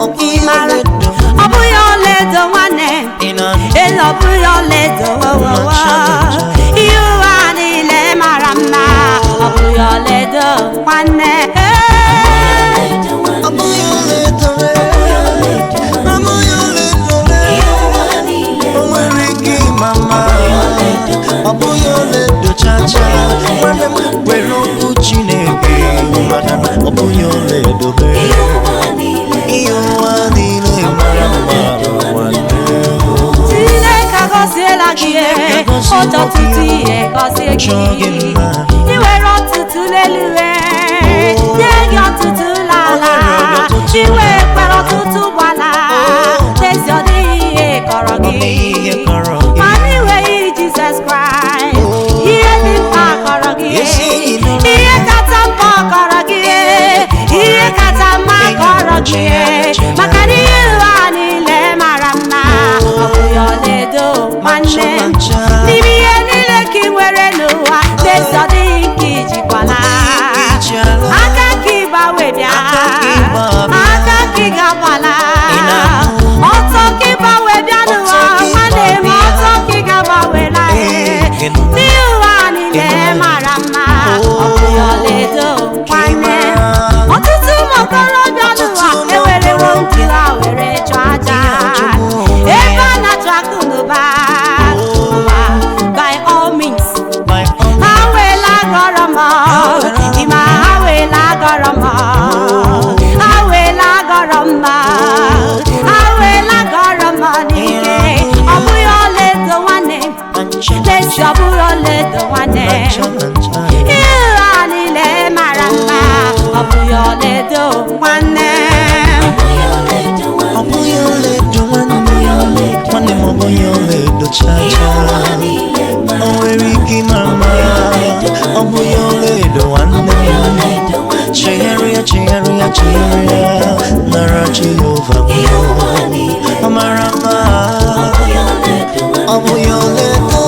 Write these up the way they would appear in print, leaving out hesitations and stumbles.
Imara Obughi Olaedo nwanne Elo Obughi Olaedo You are niile mara mma Obughi Olaedo nwanne Obughi Olaedo onwere mama Obughi Olaedo chacha nwanne m were okwu Chineke maka na Obughi Olaedo ihe ụwa niile mara mma Chineke agọziela gị otu ọtụtụ ihe gọzie gị I nwere ọtụtụ n'eluigwe nye gị ọtụtụ n'ala I nwekwara ọtụtụ ụgbọala n'ezi ọ dịghị ihe kọrọ gị mana I nweghị Jizọs Kraịst ihe dị mkpa kọrọ gị ihe kacha mkpa kọrọ gị ihe kacha mma kọrọ gị maka na ihe ụwa niile mara mma Obughi Olaedo nwanne n'ime ihe niile ka I nwere n'ụwa n'ezi ọ dịghị nke ijikwala aka ka ị gbanwe bịa aka ka ị gagbala ọtọ ka ị gbanwe bịa n'ụwa nwanne m ọtọ ka ị gagbanwela n'ihe ụwa niile mara mma Obughi Olaedo nwanne ọtụtụ ụmụ okorobịa n'ụwa ewerewo nke ha were chụọ aja ebe a na-achụ akụ n'ụba by all means ha wela gọrọ m ịma ha wela gọrọ m ha wela gọrọ m ha wela gọrọ m n'ike Obughi Olaedo nwanne n'ezi Obughi Olaedo nwanne ihe ụwa niile mara mma Obughi Olaedo nwanne Obughi Olaedo nwanne m Obughi Olaedo chacha onwere ike mama Obughi Olaedo nwanne chegharịa nara Jehova ọ mara mma Obughi Olaedo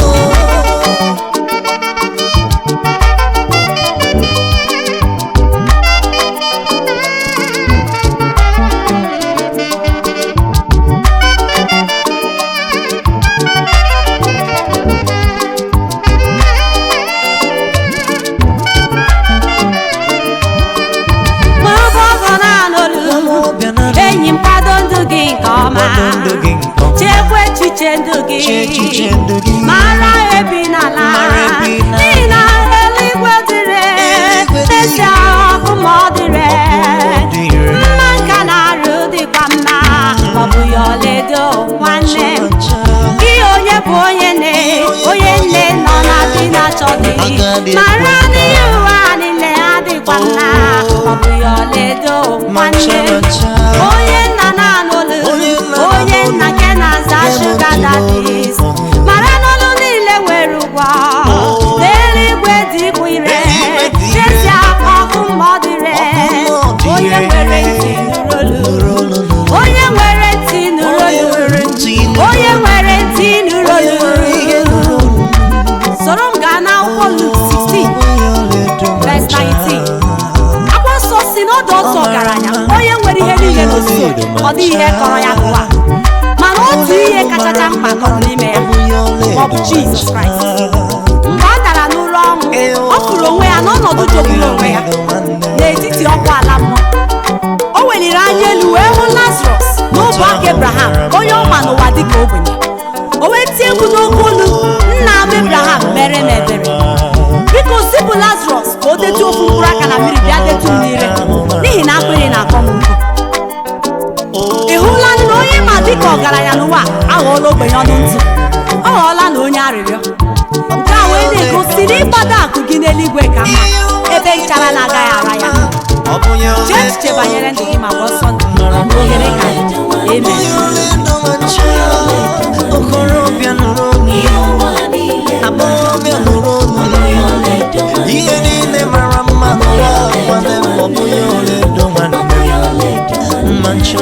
enyi m kwado ndụ gị nke ọma chekwa echiche ndụ gị mara ebi n'ala n'ihi na eluigwe dịrị n'ezie ọkụ ma ọ dịrị mma nka na-arụ dịkwa mma Obughi Olaedo nwanne gị onye bụ onye nne nọ na di na-achọ dị mara n'ihe ụwa niile adịkwa mma Obughi Olaedo nwanne onye nna na-anụlụ onye nna nke na-aza shuga dadis mara n'ọlụ niile nwere ụgwọ n'eluigwe dịkwa ire n'ezie ọkụ ma ọ dịrị onye nwere ntị nụrụ olu onye nwere ntị nụrụ olu onye nwere ntị nụrụ olu soro m gaa n'akwụkwọ Luk 16 verse 19 akwụkwọ nsọ si n'ọdụ ọzọ ọgaranya onye nwere ihe niile n'ozuzu ọ dịghị ihe kọrọ ya gụwa mana otu ihe kachacha mkpa kọrọ n'ime ya ọ bụ Jizọs Kraịst mgbe ọ dara n'ụlọ ọnwụ ọ fụrụ onwe ya n'ọnọdụ jọgburu onwe ya n'etiti ọkụ ala mmụọ o weliri anya elu wee hụ Lazarọs n'ụbọ aka Ebraham onye ọ ma n'ụwa dịka ogbenye o wee tie egwu n'oke olu nna m Ebraham mere m ebere biko zipụ Lazarọs ka o detu ofu mkpụrụ aka na mmiri bịa detu m n'ire n'ihi na akpịrị na-akọ m nkụ ị hụla na onye ma dịka ọgaranya n'ụwa aghọọla ogbenye ọnụ ntụ ọ ghọọla na onye arịrịọ nke a wee na-egosi na ịgbado akụ gị n'eluigwe ka mma ebe nchara na-agaghị ara ya chee echiche banyere ndụ gị ma gba ọsọ ndụ n'ohere ka amen okorobịa nụrụ agbọghọbịa nụrụ ihe niile mara mma n'ụwa nwanne m Obughi Olaedo nwanne m mancha